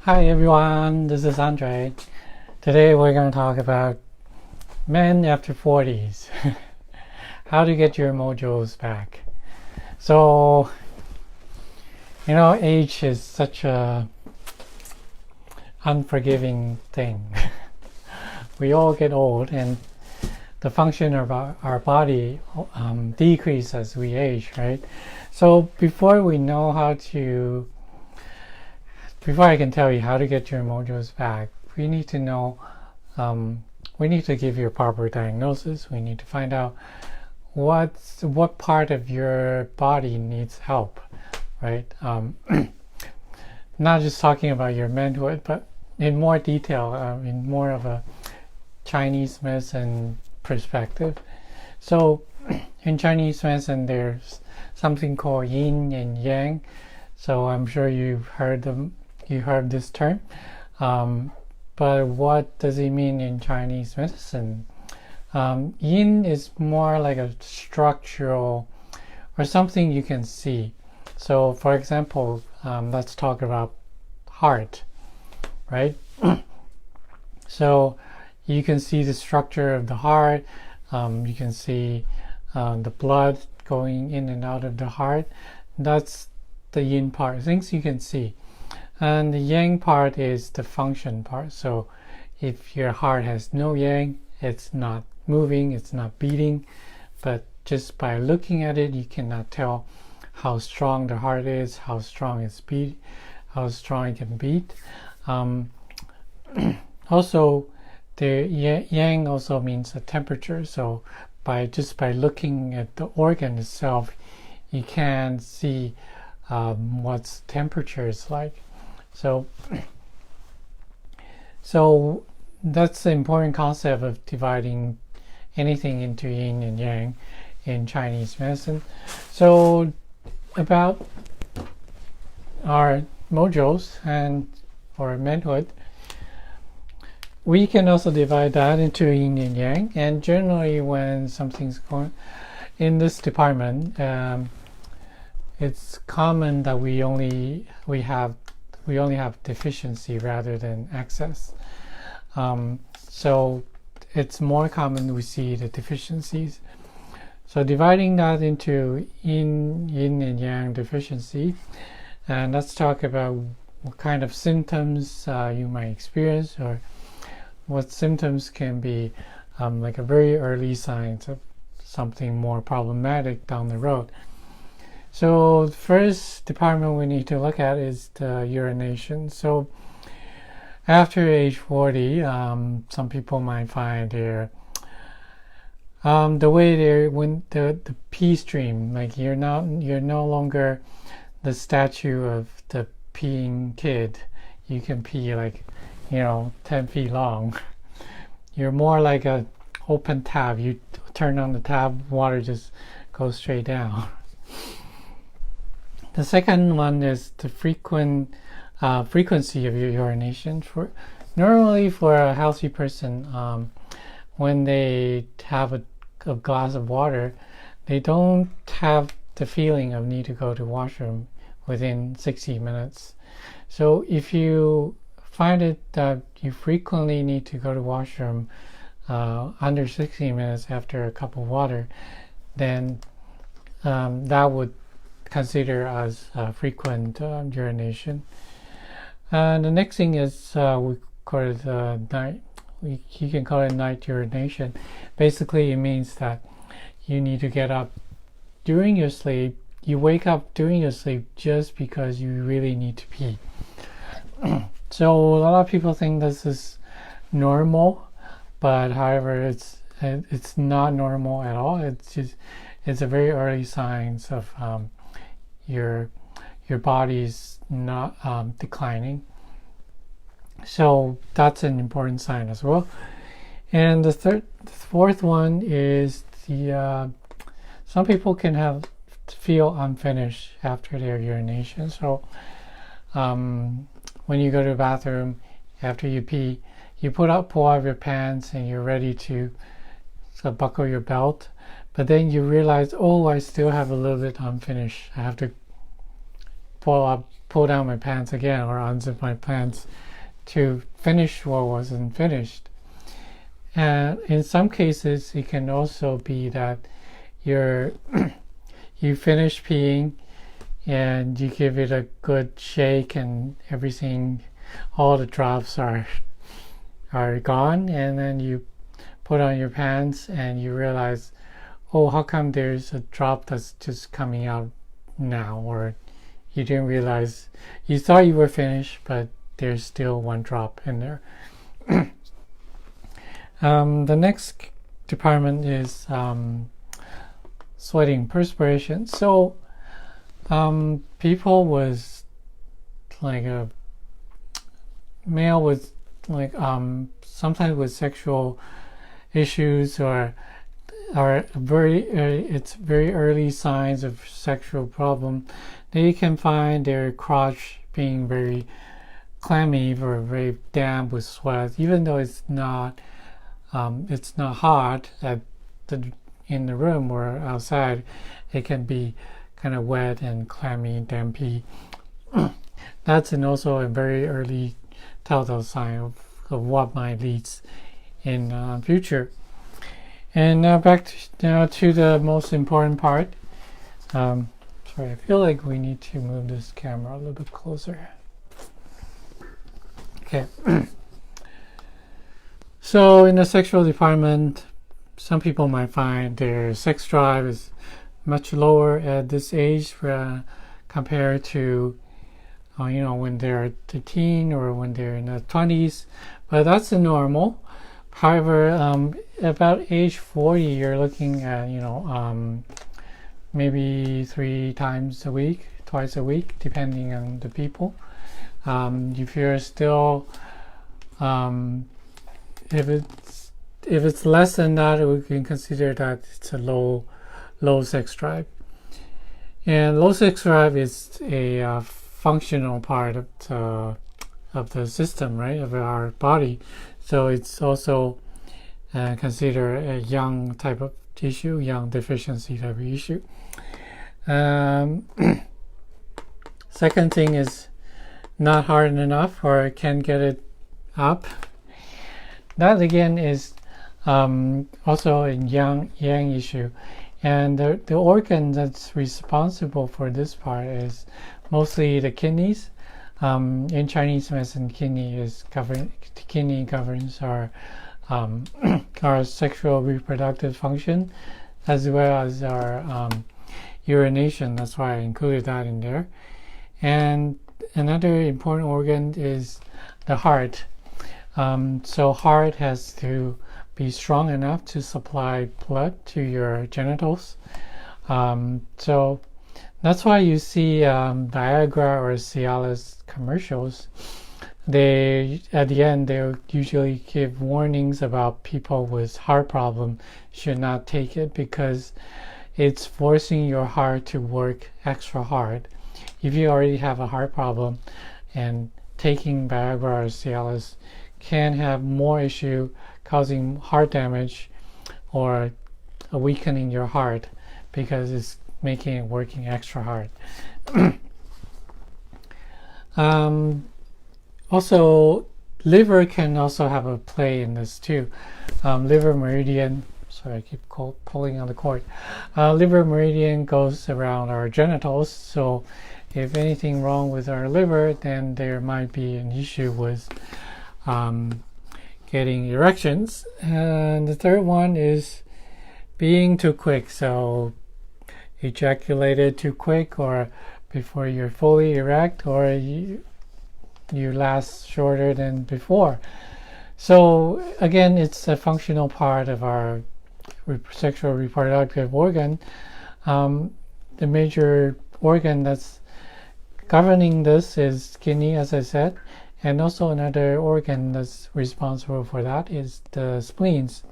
Hi everyone, this is Andre. Today we're going to talk about men after 40s. How to get your mojos back. So, age is such a unforgiving thing. We all get old and the function of our body decreases as we age, right? So before I can tell you how to get your mojos back, we need to know, we need to give you a proper diagnosis. We need to find out what part of your body needs help, right? Not just talking about your manhood, but in more detail, in more of a Chinese medicine perspective. So in Chinese medicine, there's something called yin and yang. So I'm sure you've heard this term. But what does it mean in Chinese medicine? Yin is more like a structural or something you can see. So for example, let's talk about heart, right? So you can see the structure of the heart. You can see the blood going in and out of the heart. That's the yin part, things you can see. And the yang part is the function part. So if your heart has no yang, it's not moving, it's not beating. But just by looking at it, you cannot tell how strong the heart is, how strong it can beat. Also, the yang also means the temperature. So by looking at the organ itself, you can see what temperature is like. So that's the important concept of dividing anything into yin and yang in Chinese medicine. So about our mojos or manhood, we can also divide that into yin and yang. And generally, when something's going in this department, it's common that we only have deficiency rather than excess. So it's more common we see the deficiencies. So dividing that into yin and yang deficiency, and let's talk about what kind of symptoms you might experience, or what symptoms can be like a very early signs of something more problematic down the road. So the first department we need to look at is the urination. So after age 40, some people might find the way when the pee stream, like you're no longer the statue of the peeing kid. You can pee like 10 feet long. You're more like a open tap. You turn on the tap, water just goes straight down. The second one is the frequency of your urination. Normally for a healthy person, when they have a glass of water, they don't have the feeling of need to go to washroom within 60 minutes. So if you find it that you frequently need to go to washroom under 60 minutes after a cup of water, then that would consider as frequent urination. And the next thing is we call it night. You can call it night urination. Basically, it means that you need to get up during your sleep. You wake up during your sleep just because you really need to pee. So a lot of people think this is normal, but however, it's not normal at all. It's a very early signs of your body's not declining. So that's an important sign as well. And the fourth one is some people can feel unfinished after their urination. So when you go to the bathroom after you pee, you pull out your pants and you're ready to buckle your belt, but then you realize, oh, I still have a little bit unfinished. I have to pull down my pants again or unzip my pants to finish what wasn't finished. And in some cases, it can also be that you finish peeing and you give it a good shake and everything, all the drops are gone, and then you put on your pants and you realize, oh, how come there's a drop that's just coming out now? Or you didn't realize, you thought you were finished, but there's still one drop in there. The next department is sweating, perspiration. So people with like a male with like sometimes with sexual issues or it's very early signs of sexual problem, they can find their crotch being very clammy or very damp with sweat, even though it's not hot in the room or outside. It can be kind of wet and clammy, dampy. That's also a very early telltale sign of what might lead in future. And now back to the most important part. Sorry, I feel like we need to move this camera a little bit closer. Okay. So in the sexual department, some people might find their sex drive is much lower at this age compared to when they're a teen or when they're in their 20s, but that's the normal. However, about age 40, you're looking at maybe 3 times a week, twice a week, depending on the people. If you're still if it's less than that, we can consider that it's a low sex drive. And low sex drive is a functional part of the system, right, of our body. So it's also considered a young type of issue, young deficiency type of issue. Second thing is not hard enough or can't get it up. That again is also a yang issue, and the organ that's responsible for this part is mostly the kidneys. In Chinese medicine, kidney governs our our sexual reproductive function as well as our urination. That's why I included that in there. And another important organ is the heart. So heart has to be strong enough to supply blood to your genitals. So that's why you see Viagra or Cialis commercials. They at the end they'll usually give warnings about people with heart problem should not take it because it's forcing your heart to work extra hard. If you already have a heart problem, and taking Viagra or Cialis can have more issue causing heart damage or weakening your heart because it's making it working extra hard. Also, liver can also have a play in this too. Liver meridian, sorry I keep pulling on the cord. Liver meridian goes around our genitals, so if anything wrong with our liver, then there might be an issue with getting erections. And the third one is being too quick, so ejaculated too quick or before you're fully erect, or you last shorter than before. So again, it's a functional part of our sexual reproductive organ. The major organ that's governing this is kidney, as I said, and also another organ that's responsible for that is the spleens.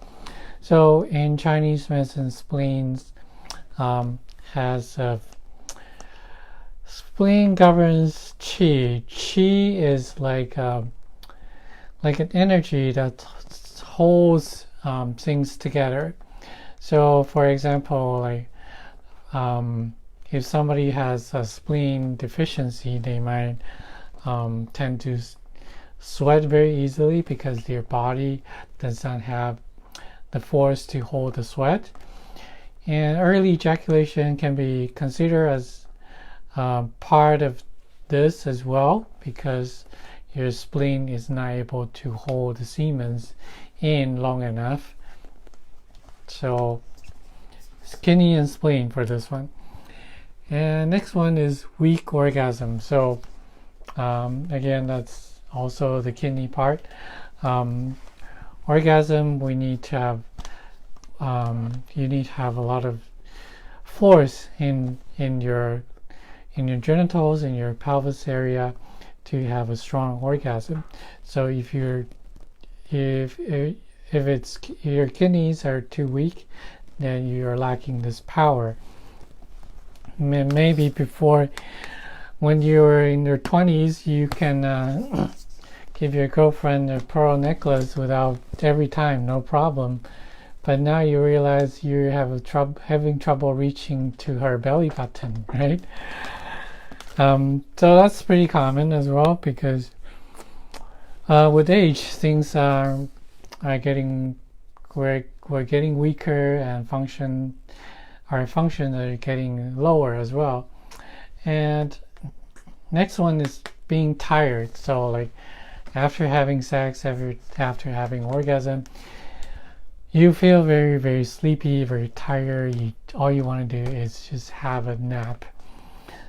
So in Chinese medicine, spleens has spleen governs qi. Qi is like an energy that holds things together. So for example, like if somebody has a spleen deficiency, they might tend to sweat very easily because their body does not have the force to hold the sweat. And early ejaculation can be considered as part of this as well, because your spleen is not able to hold the semen in long enough. So kidney and spleen for this one. And next one is weak orgasm. So again, that's also the kidney part. Orgasm, we need to have you need to have a lot of force in your genitals, in your pelvis area, to have a strong orgasm. So if it's your kidneys are too weak, then you're lacking this power. Maybe before, when you're in your 20s, you can give your girlfriend a pearl necklace without every time, no problem. But now you realize you have having trouble reaching to her belly button, right? So that's pretty common as well, because with age, things are getting we're getting weaker, and our functions are getting lower as well. And next one is being tired. So like after having sex, after having orgasm, you feel very, very sleepy, very tired. All you want to do is just have a nap.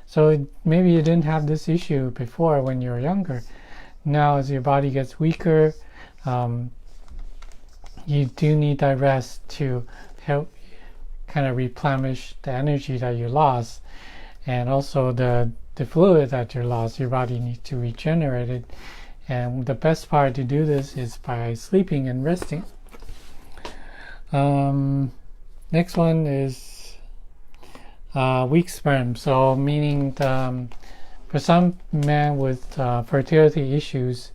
So maybe you didn't have this issue before when you were younger. Now as your body gets weaker, you do need that rest to help kind of replenish the energy that you lost, and also the fluid that you lost. Your body needs to regenerate it, and the best part to do this is by sleeping and resting. Next one is weak sperm. So meaning for some men with fertility issues,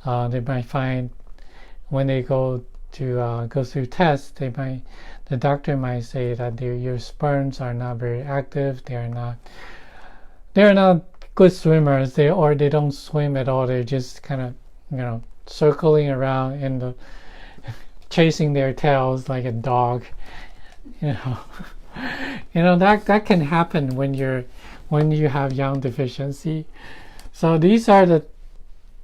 they might find when they go through tests, the doctor might say that your sperms are not very active. They are not good swimmers. They don't swim at all. They're just kind of circling around in chasing their tails like a dog. That can happen when you have yang deficiency. So these are the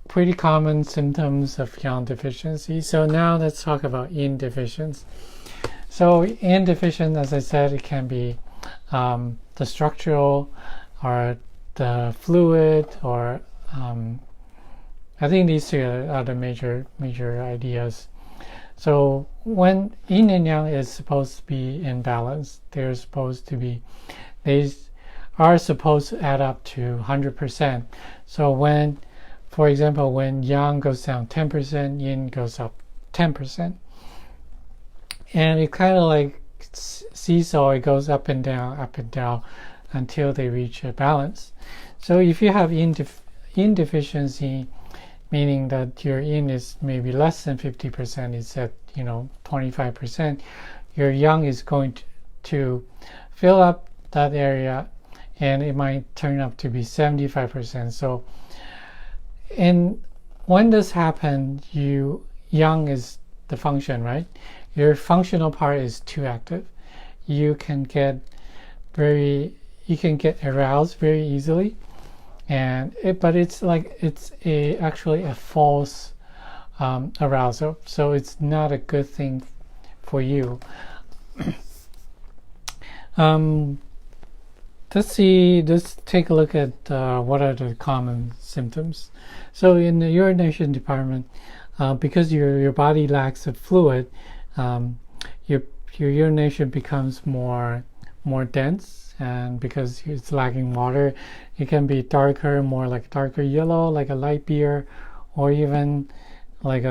pretty common symptoms of yang deficiency. So now let's talk about yin deficiency. So yin deficient, as I said, it can be the structural or the fluid, or I think these two are the major ideas. So when yin and yang is supposed to be in balance, they are supposed to add up to 100%. So when, for example, when yang goes down 10%, yin goes up 10%. And it kind of like seesaw, it goes up and down until they reach a balance. So if you have yin deficiency, meaning that your yin is maybe less than 50%, it's at 25%, your yang is going to fill up that area, and it might turn up to be 75%. So, and when this happens, yang is the function, right? Your functional part is too active. You can get aroused very easily, but it's actually a false arousal. So it's not a good thing for you. Let's take a look at what are the common symptoms. So in the urination department, because your body lacks a fluid, your urination becomes more dense, and because it's lacking water, it can be more like darker yellow, like a light beer, or even like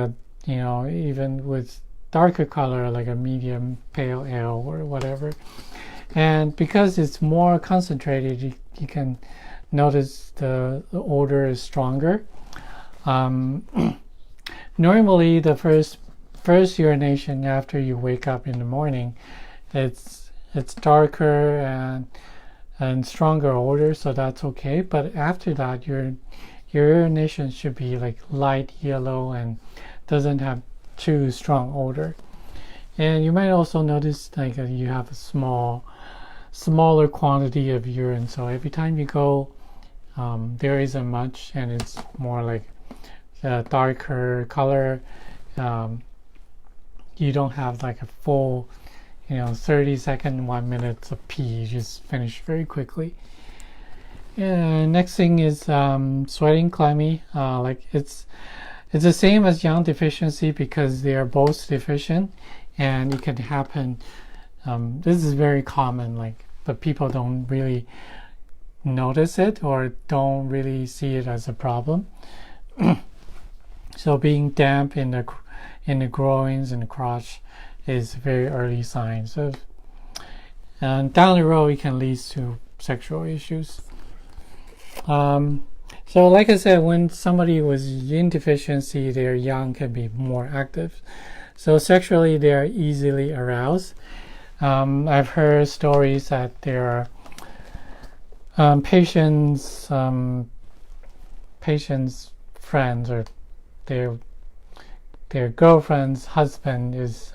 even with darker color, like a medium pale ale or whatever. And because it's more concentrated, you can notice the odor is stronger. Normally, the first urination after you wake up in the morning, it's darker, and and stronger odor, so that's okay. But after that, your urination should be like light yellow and doesn't have too strong odor. And you might also notice like you have a smaller quantity of urine. So every time you go, there isn't much, and it's more like a darker color. You don't have like a full 30-second 1 minute of pee. You just finish very quickly. And next thing is sweating clammy. Like it's the same as yang deficiency because they are both deficient, and it can happen. This is very common, but people don't really notice it or don't really see it as a problem. So being damp in the groins and the crotch is very early signs of, and down the road it can lead to sexual issues. So like I said, when somebody was yin deficiency, their yang can be more active. So sexually they are easily aroused. I've heard stories that there are patients' friends or their girlfriend's husband is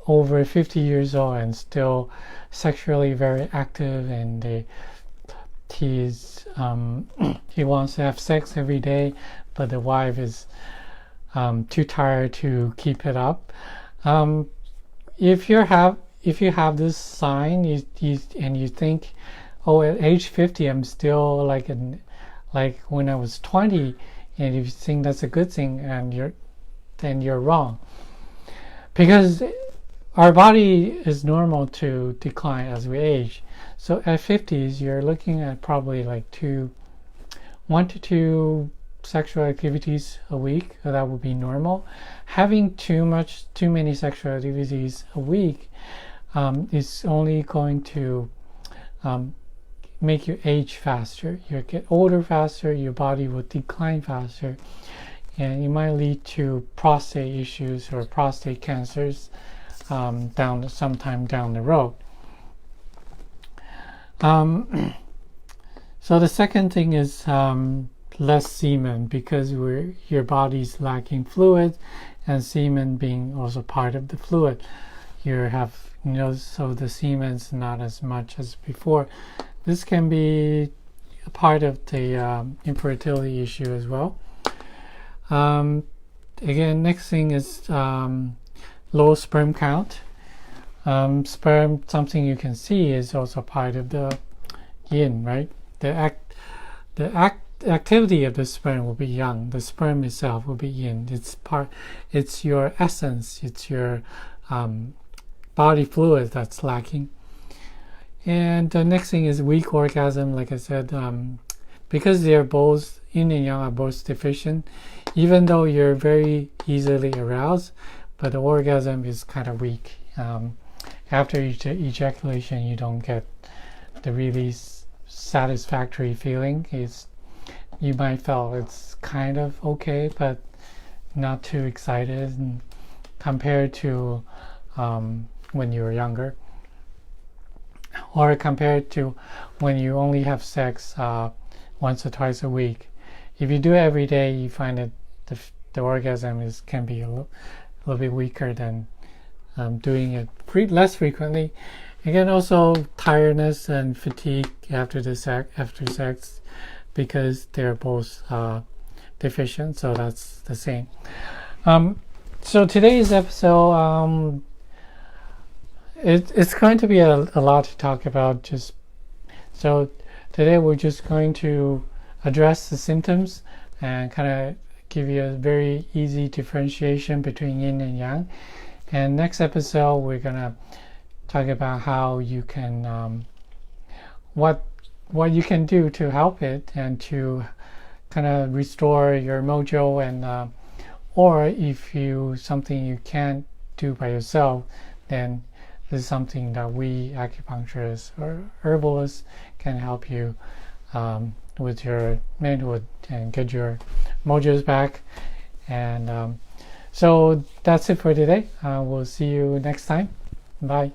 over 50 years old and still sexually very active, and he wants to have sex every day, but the wife is too tired to keep it up. If you have this sign, and you think, oh, at age 50 I'm still like when I was 20, and if you think that's a good thing, and then you're wrong, because our body is normal to decline as we age. So at 50s, you're looking at probably like 1 to 2 sexual activities a week. So that would be normal. Having too many sexual activities a week is only going to make you age faster. You get older faster, your body will decline faster, and it might lead to prostate issues or prostate cancers sometime down the road. So the second thing is less semen, because your body's lacking fluid, and semen being also part of the fluid. So the semen's not as much as before. This can be a part of the infertility issue as well. Again, next thing is low sperm count. Sperm, something you can see, is also part of the yin, right? The activity of the sperm will be yang. The sperm itself will be yin. It's your essence. It's your body fluid that's lacking. And the next thing is weak orgasm. Like I said, because they're both yin and yang are both deficient, even though you're very easily aroused, but the orgasm is kind of weak. After ejaculation, you don't get the really satisfactory feeling. You might feel it's kind of okay, but not too excited, and compared to when you were younger, or compared to when you only have sex once or twice a week. If you do it every day, you find that the orgasm can be a little bit weaker than doing it less frequently. Again, also tiredness and fatigue after sex, because they're both deficient. So that's the same. So today's episode, it's going to be a lot to talk about. So today we're just going to address the symptoms and kind of give you a very easy differentiation between yin and yang. And next episode, we're gonna talk about how you can, what you can do to help it and to kind of restore your mojo, and or if something you can't do by yourself, then this is something that we acupuncturists or herbalists can help you with your manhood and get your mojos back. And so that's it for today. We'll see you next time. Bye.